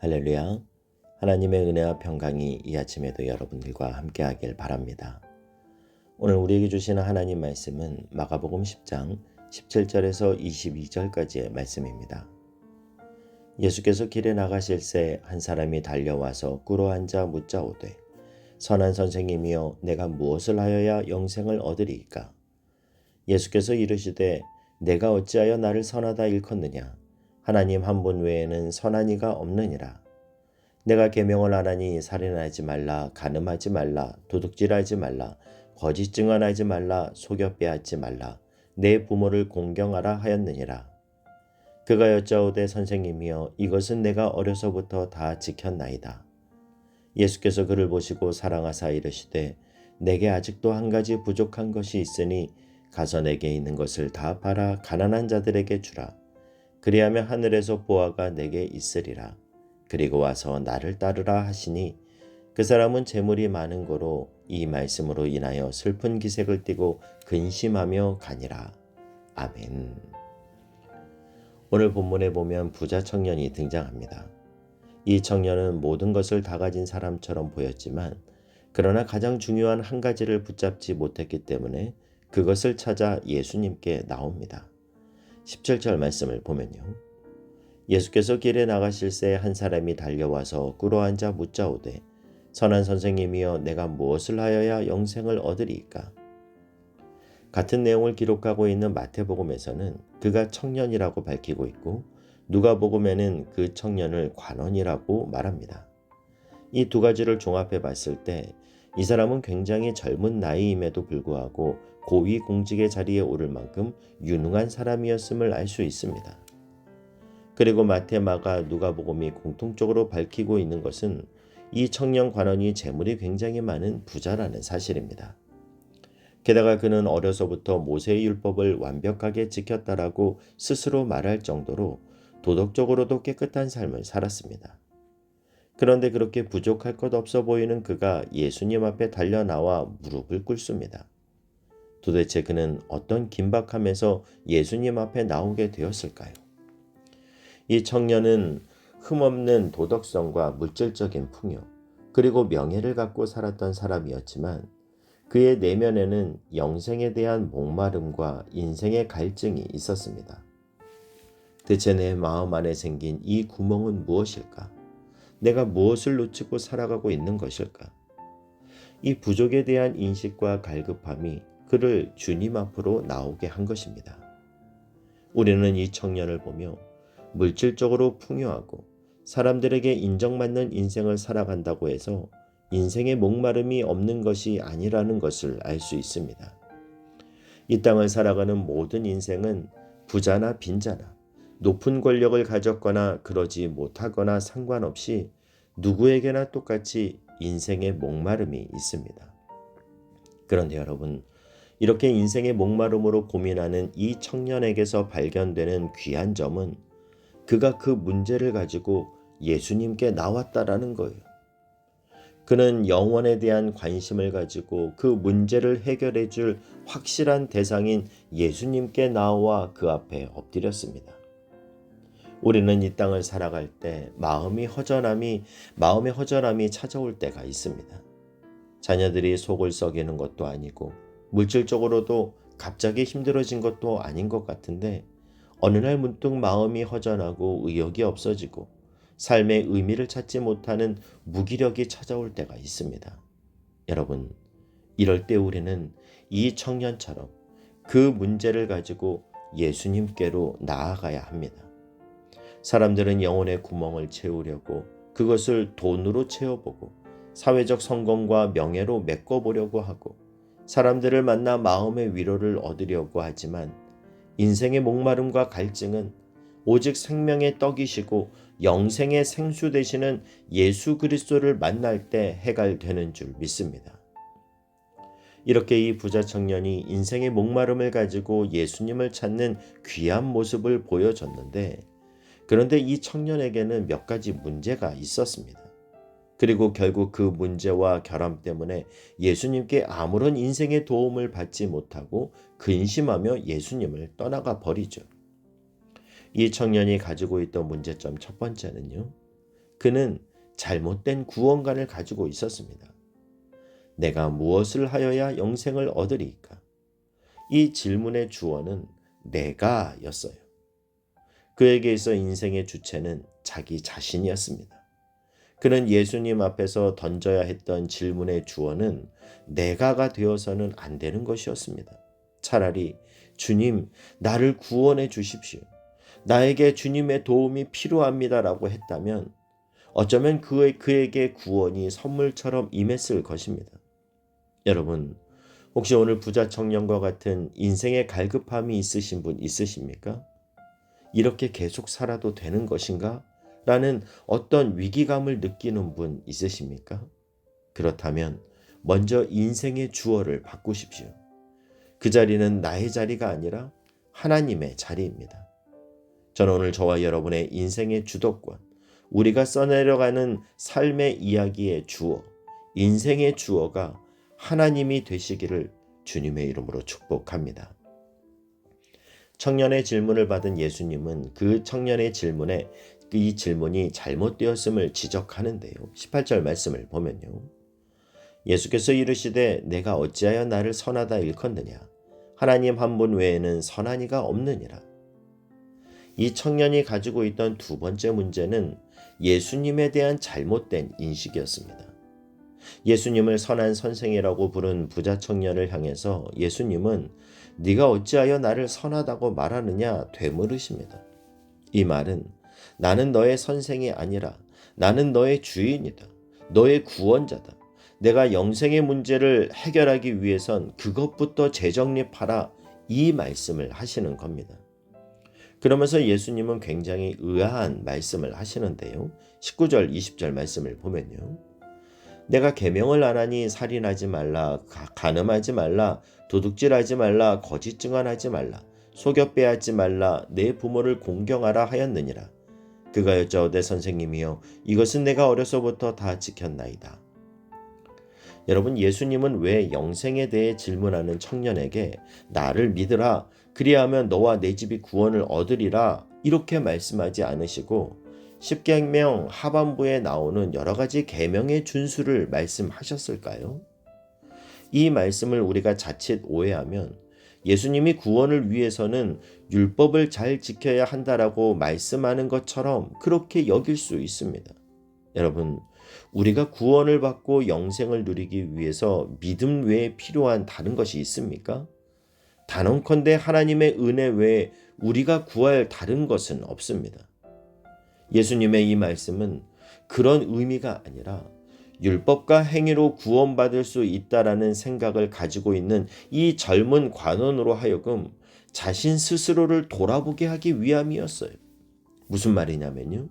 할렐루야. 하나님의 은혜와 평강이 이 아침에도 여러분들과 함께하길 바랍니다. 오늘 우리에게 주시는 하나님 말씀은 마가복음 10장 17절에서 22절까지의 말씀입니다. 예수께서 길에 나가실새 한 사람이 달려와서 꿇어앉아 묻자오되 선한 선생님이여 내가 무엇을 하여야 영생을 얻으리이까? 예수께서 이르시되 내가 어찌하여 나를 선하다 일컫느냐? 하나님 한 분 외에는 선한 이가 없느니라. 내가 계명을 하나니 살인하지 말라, 간음하지 말라, 도둑질하지 말라, 거짓 증언하지 말라, 속여 빼앗지 말라, 내 부모를 공경하라 하였느니라. 그가 여짜오되 선생님이여 이것은 내가 어려서부터 다 지켰나이다. 예수께서 그를 보시고 사랑하사 이르시되 내게 아직도 한 가지 부족한 것이 있으니 가서 내게 있는 것을 다 팔아 가난한 자들에게 주라. 그리하면 하늘에서 보화가 내게 있으리라. 그리고 와서 나를 따르라 하시니 그 사람은 재물이 많은 고로 이 말씀으로 인하여 슬픈 기색을 띠고 근심하며 가니라. 아멘. 오늘 본문에 보면 부자 청년이 등장합니다. 이 청년은 모든 것을 다 가진 사람처럼 보였지만 그러나 가장 중요한 한 가지를 붙잡지 못했기 때문에 그것을 찾아 예수님께 나옵니다. 17절 말씀을 보면요. 예수께서 길에 나가실새 한 사람이 달려와서 꿇어앉아 묻자오되 선한 선생님이여 내가 무엇을 하여야 영생을 얻으리이까? 같은 내용을 기록하고 있는 마태복음에서는 그가 청년이라고 밝히고 있고 누가복음에는 그 청년을 관원이라고 말합니다. 이 두 가지를 종합해 봤을 때 이 사람은 굉장히 젊은 나이임에도 불구하고 고위 공직의 자리에 오를 만큼 유능한 사람이었음을 알 수 있습니다. 그리고 마태, 마가, 누가복음이 공통적으로 밝히고 있는 것은 이 청년 관원이 재물이 굉장히 많은 부자라는 사실입니다. 게다가 그는 어려서부터 모세의 율법을 완벽하게 지켰다라고 스스로 말할 정도로 도덕적으로도 깨끗한 삶을 살았습니다. 그런데 그렇게 부족할 것 없어 보이는 그가 예수님 앞에 달려나와 무릎을 꿇습니다. 도대체 그는 어떤 긴박함에서 예수님 앞에 나오게 되었을까요? 이 청년은 흠없는 도덕성과 물질적인 풍요, 그리고 명예를 갖고 살았던 사람이었지만 그의 내면에는 영생에 대한 목마름과 인생의 갈증이 있었습니다. 대체 내 마음 안에 생긴 이 구멍은 무엇일까? 내가 무엇을 놓치고 살아가고 있는 것일까? 이 부족에 대한 인식과 갈급함이 그를 주님 앞으로 나오게 한 것입니다. 우리는 이 청년을 보며 물질적으로 풍요하고 사람들에게 인정받는 인생을 살아간다고 해서 인생의 목마름이 없는 것이 아니라는 것을 알 수 있습니다. 이 땅을 살아가는 모든 인생은 부자나 빈자나 높은 권력을 가졌거나 그러지 못하거나 상관없이 누구에게나 똑같이 인생의 목마름이 있습니다. 그런데 여러분, 이렇게 인생의 목마름으로 고민하는 이 청년에게서 발견되는 귀한 점은 그가 그 문제를 가지고 예수님께 나왔다라는 거예요. 그는 영혼에 대한 관심을 가지고 그 문제를 해결해 줄 확실한 대상인 예수님께 나와 그 앞에 엎드렸습니다. 우리는 이 땅을 살아갈 때 마음의 허전함이 찾아올 때가 있습니다. 자녀들이 속을 썩이는 것도 아니고 물질적으로도 갑자기 힘들어진 것도 아닌 것 같은데 어느 날 문득 마음이 허전하고 의욕이 없어지고 삶의 의미를 찾지 못하는 무기력이 찾아올 때가 있습니다. 여러분, 이럴 때 우리는 이 청년처럼 그 문제를 가지고 예수님께로 나아가야 합니다. 사람들은 영혼의 구멍을 채우려고 그것을 돈으로 채워보고 사회적 성공과 명예로 메꿔보려고 하고 사람들을 만나 마음의 위로를 얻으려고 하지만 인생의 목마름과 갈증은 오직 생명의 떡이시고 영생의 생수 되시는 예수 그리스도를 만날 때 해결되는 줄 믿습니다. 이렇게 이 부자 청년이 인생의 목마름을 가지고 예수님을 찾는 귀한 모습을 보여줬는데 그런데 이 청년에게는 몇 가지 문제가 있었습니다. 그리고 결국 그 문제와 결함 때문에 예수님께 아무런 인생의 도움을 받지 못하고 근심하며 예수님을 떠나가 버리죠. 이 청년이 가지고 있던 문제점 첫 번째는요. 그는 잘못된 구원관을 가지고 있었습니다. 내가 무엇을 하여야 영생을 얻으리이까? 이 질문의 주어는 내가였어요. 그에게 있어 인생의 주체는 자기 자신이었습니다. 그는 예수님 앞에서 던져야 했던 질문의 주어는 내가가 되어서는 안 되는 것이었습니다. 차라리 주님, 나를 구원해 주십시오. 나에게 주님의 도움이 필요합니다라고 했다면 어쩌면 그에게 구원이 선물처럼 임했을 것입니다. 여러분, 혹시 오늘 부자 청년과 같은 인생의 갈급함이 있으신 분 있으십니까? 이렇게 계속 살아도 되는 것인가? 라는 어떤 위기감을 느끼는 분 있으십니까? 그렇다면 먼저 인생의 주어를 바꾸십시오. 그 자리는 나의 자리가 아니라 하나님의 자리입니다. 저는 오늘 저와 여러분의 인생의 주도권, 우리가 써내려가는 삶의 이야기의 주어, 인생의 주어가 하나님이 되시기를 주님의 이름으로 축복합니다. 청년의 질문을 받은 예수님은 그 청년의 질문에 이 질문이 잘못되었음을 지적하는데요. 18절 말씀을 보면요. 예수께서 이르시되 내가 어찌하여 나를 선하다 일컫느냐? 하나님 한 분 외에는 선한 이가 없느니라. 이 청년이 가지고 있던 두 번째 문제는 예수님에 대한 잘못된 인식이었습니다. 예수님을 선한 선생이라고 부른 부자 청년을 향해서 예수님은 네가 어찌하여 나를 선하다고 말하느냐 되물으십니다. 이 말은 나는 너의 선생이 아니라 나는 너의 주인이다. 너의 구원자다. 내가 영생의 문제를 해결하기 위해선 그것부터 재정립하라. 이 말씀을 하시는 겁니다. 그러면서 예수님은 굉장히 의아한 말씀을 하시는데요. 19절, 20절 말씀을 보면요. 내가 계명을 안 하니 살인하지 말라, 간음하지 말라, 도둑질하지 말라, 거짓 증언하지 말라, 속여 빼앗지 말라, 내 부모를 공경하라 하였느니라. 그가 여짜오되 선생님이여 이것은 내가 어려서부터 다 지켰나이다. 여러분, 예수님은 왜 영생에 대해 질문하는 청년에게 나를 믿으라, 그리하면 너와 내 집이 구원을 얻으리라 이렇게 말씀하지 않으시고 십계명 하반부에 나오는 여러 가지 계명의 준수를 말씀하셨을까요? 이 말씀을 우리가 자칫 오해하면 예수님이 구원을 위해서는 율법을 잘 지켜야 한다라고 말씀하는 것처럼 그렇게 여길 수 있습니다. 여러분, 우리가 구원을 받고 영생을 누리기 위해서 믿음 외에 필요한 다른 것이 있습니까? 단언컨대 하나님의 은혜 외에 우리가 구할 다른 것은 없습니다. 예수님의 이 말씀은 그런 의미가 아니라 율법과 행위로 구원받을 수 있다라는 생각을 가지고 있는 이 젊은 관원으로 하여금 자신 스스로를 돌아보게 하기 위함이었어요. 무슨 말이냐면요.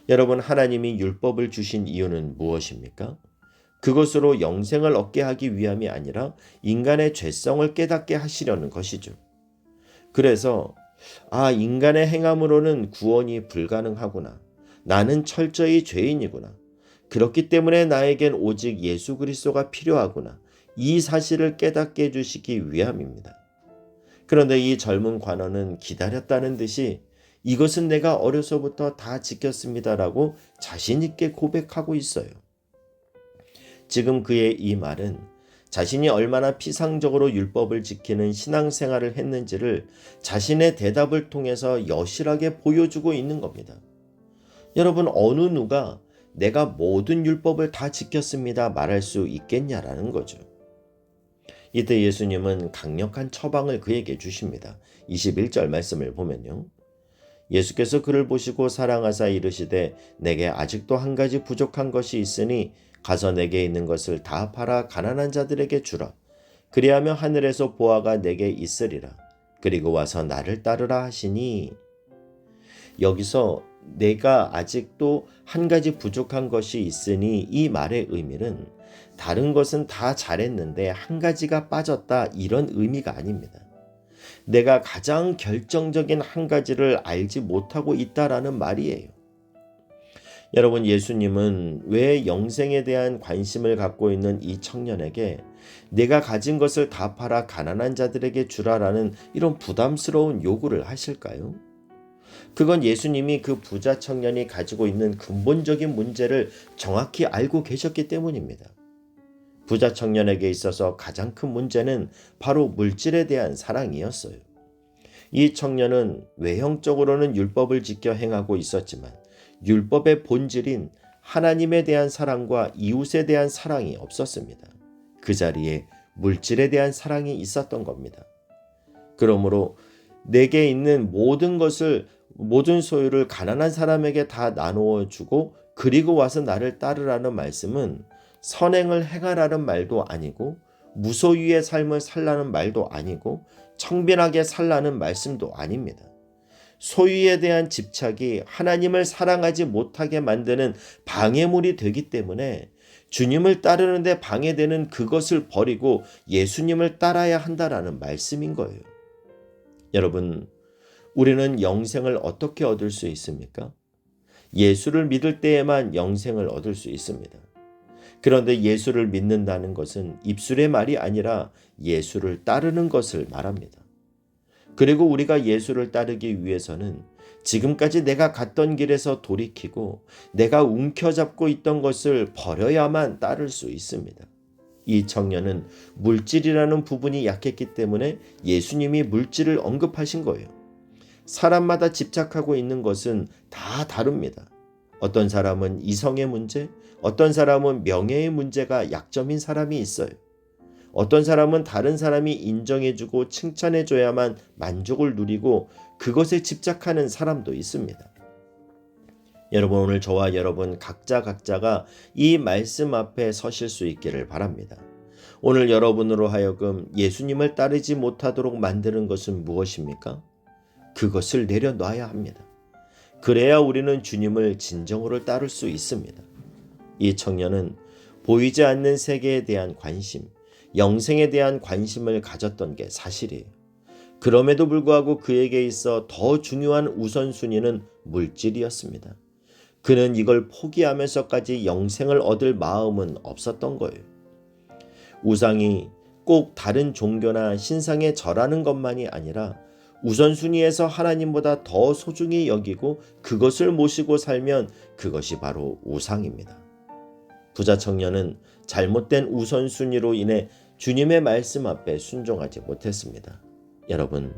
여러분, 하나님이 율법을 주신 이유는 무엇입니까? 그것으로 영생을 얻게 하기 위함이 아니라 인간의 죄성을 깨닫게 하시려는 것이죠. 그래서 인간의 행함으로는 구원이 불가능하구나. 나는 철저히 죄인이구나. 그렇기 때문에 나에겐 오직 예수 그리스도가 필요하구나. 이 사실을 깨닫게 해주시기 위함입니다. 그런데 이 젊은 관원은 기다렸다는 듯이 이것은 내가 어려서부터 다 지켰습니다라고 자신 있게 고백하고 있어요. 지금 그의 이 말은 자신이 얼마나 피상적으로 율법을 지키는 신앙생활을 했는지를 자신의 대답을 통해서 여실하게 보여주고 있는 겁니다. 여러분, 어느 누가 내가 모든 율법을 다 지켰습니다 말할 수 있겠냐라는 거죠. 이때 예수님은 강력한 처방을 그에게 주십니다. 21절 말씀을 보면요. 예수께서 그를 보시고 사랑하사 이르시되 내게 아직도 한 가지 부족한 것이 있으니 가서 내게 있는 것을 다 팔아 가난한 자들에게 주라. 그리하면 하늘에서 보화가 내게 있으리라. 그리고 와서 나를 따르라 하시니, 여기서 내가 아직도 한 가지 부족한 것이 있으니 이 말의 의미는 다른 것은 다 잘했는데 한 가지가 빠졌다 이런 의미가 아닙니다. 내가 가장 결정적인 한 가지를 알지 못하고 있다라는 말이에요. 여러분, 예수님은 왜 영생에 대한 관심을 갖고 있는 이 청년에게 내가 가진 것을 다 팔아 가난한 자들에게 주라라는 이런 부담스러운 요구를 하실까요? 그건 예수님이 그 부자 청년이 가지고 있는 근본적인 문제를 정확히 알고 계셨기 때문입니다. 부자 청년에게 있어서 가장 큰 문제는 바로 물질에 대한 사랑이었어요. 이 청년은 외형적으로는 율법을 지켜 행하고 있었지만 율법의 본질인 하나님에 대한 사랑과 이웃에 대한 사랑이 없었습니다. 그 자리에 물질에 대한 사랑이 있었던 겁니다. 그러므로 내게 있는 모든 소유를 가난한 사람에게 다 나누어 주고 그리고 와서 나를 따르라는 말씀은 선행을 행하라는 말도 아니고 무소유의 삶을 살라는 말도 아니고 청빈하게 살라는 말씀도 아닙니다. 소유에 대한 집착이 하나님을 사랑하지 못하게 만드는 방해물이 되기 때문에 주님을 따르는데 방해되는 그것을 버리고 예수님을 따라야 한다라는 말씀인 거예요. 여러분, 우리는 영생을 어떻게 얻을 수 있습니까? 예수를 믿을 때에만 영생을 얻을 수 있습니다. 그런데 예수를 믿는다는 것은 입술의 말이 아니라 예수를 따르는 것을 말합니다. 그리고 우리가 예수를 따르기 위해서는 지금까지 내가 갔던 길에서 돌이키고 내가 움켜잡고 있던 것을 버려야만 따를 수 있습니다. 이 청년은 물질이라는 부분이 약했기 때문에 예수님이 물질을 언급하신 거예요. 사람마다 집착하고 있는 것은 다 다릅니다. 어떤 사람은 이성의 문제, 어떤 사람은 명예의 문제가 약점인 사람이 있어요. 어떤 사람은 다른 사람이 인정해주고 칭찬해줘야만 만족을 누리고 그것에 집착하는 사람도 있습니다. 여러분, 오늘 저와 여러분 각자가 이 말씀 앞에 서실 수 있기를 바랍니다. 오늘 여러분으로 하여금 예수님을 따르지 못하도록 만드는 것은 무엇입니까? 그것을 내려놔야 합니다. 그래야 우리는 주님을 진정으로 따를 수 있습니다. 이 청년은 보이지 않는 세계에 대한 관심, 영생에 대한 관심을 가졌던 게 사실이에요. 그럼에도 불구하고 그에게 있어 더 중요한 우선순위는 물질이었습니다. 그는 이걸 포기하면서까지 영생을 얻을 마음은 없었던 거예요. 우상이 꼭 다른 종교나 신상에 절하는 것만이 아니라 우선순위에서 하나님보다 더 소중히 여기고 그것을 모시고 살면 그것이 바로 우상입니다. 부자 청년은 잘못된 우선순위로 인해 주님의 말씀 앞에 순종하지 못했습니다. 여러분,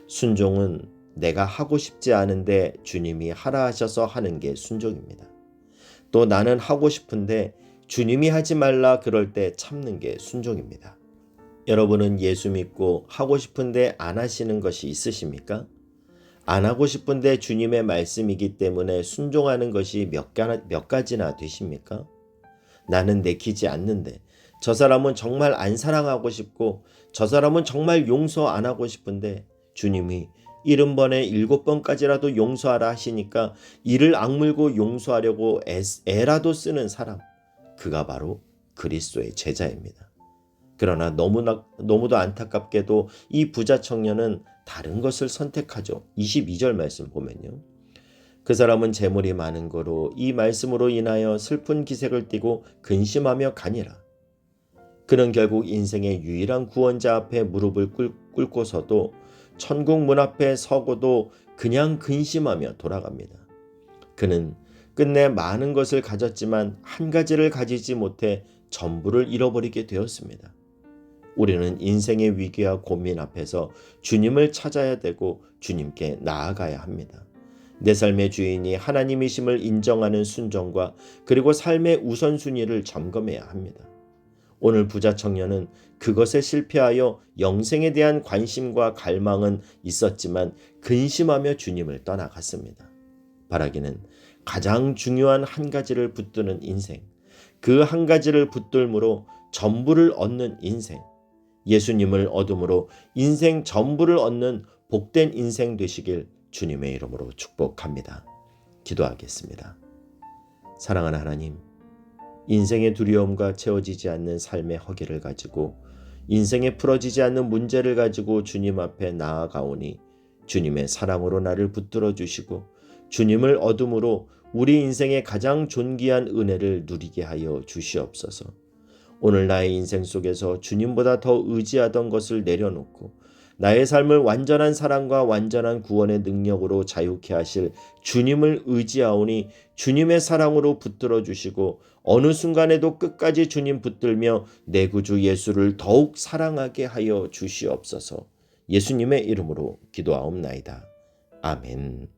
순종은 내가 하고 싶지 않은데 주님이 하라 하셔서 하는 게 순종입니다. 또 나는 하고 싶은데 주님이 하지 말라 그럴 때 참는 게 순종입니다. 여러분은 예수 믿고 하고 싶은데 안 하시는 것이 있으십니까? 안 하고 싶은데 주님의 말씀이기 때문에 순종하는 것이 몇 가지나 되십니까? 나는 내키지 않는데 저 사람은 정말 안 사랑하고 싶고 저 사람은 정말 용서 안 하고 싶은데 주님이 70번에 7번까지라도 용서하라 하시니까 이를 악물고 용서하려고 애라도 쓰는 사람, 그가 바로 그리스도의 제자입니다. 그러나 너무도 안타깝게도 이 부자 청년은 다른 것을 선택하죠. 22절 말씀 보면요. 그 사람은 재물이 많은 거로 이 말씀으로 인하여 슬픈 기색을 띠고 근심하며 가니라. 그는 결국 인생의 유일한 구원자 앞에 무릎을 꿇고서도 천국 문 앞에 서고도 그냥 근심하며 돌아갑니다. 그는 끝내 많은 것을 가졌지만 한 가지를 가지지 못해 전부를 잃어버리게 되었습니다. 우리는 인생의 위기와 고민 앞에서 주님을 찾아야 되고 주님께 나아가야 합니다. 내 삶의 주인이 하나님이심을 인정하는 순종과 그리고 삶의 우선순위를 점검해야 합니다. 오늘 부자 청년은 그것에 실패하여 영생에 대한 관심과 갈망은 있었지만 근심하며 주님을 떠나갔습니다. 바라기는 가장 중요한 한 가지를 붙드는 인생, 그 한 가지를 붙들므로 전부를 얻는 인생, 예수님을 얻음으로 인생 전부를 얻는 복된 인생 되시길 주님의 이름으로 축복합니다. 기도하겠습니다. 사랑하는 하나님, 인생의 두려움과 채워지지 않는 삶의 허기를 가지고 인생에 풀어지지 않는 문제를 가지고 주님 앞에 나아가오니 주님의 사랑으로 나를 붙들어 주시고 주님을 얻음으로 우리 인생의 가장 존귀한 은혜를 누리게 하여 주시옵소서. 오늘 나의 인생 속에서 주님보다 더 의지하던 것을 내려놓고 나의 삶을 완전한 사랑과 완전한 구원의 능력으로 자유케 하실 주님을 의지하오니 주님의 사랑으로 붙들어 주시고 어느 순간에도 끝까지 주님 붙들며 내 구주 예수를 더욱 사랑하게 하여 주시옵소서. 예수님의 이름으로 기도하옵나이다. 아멘.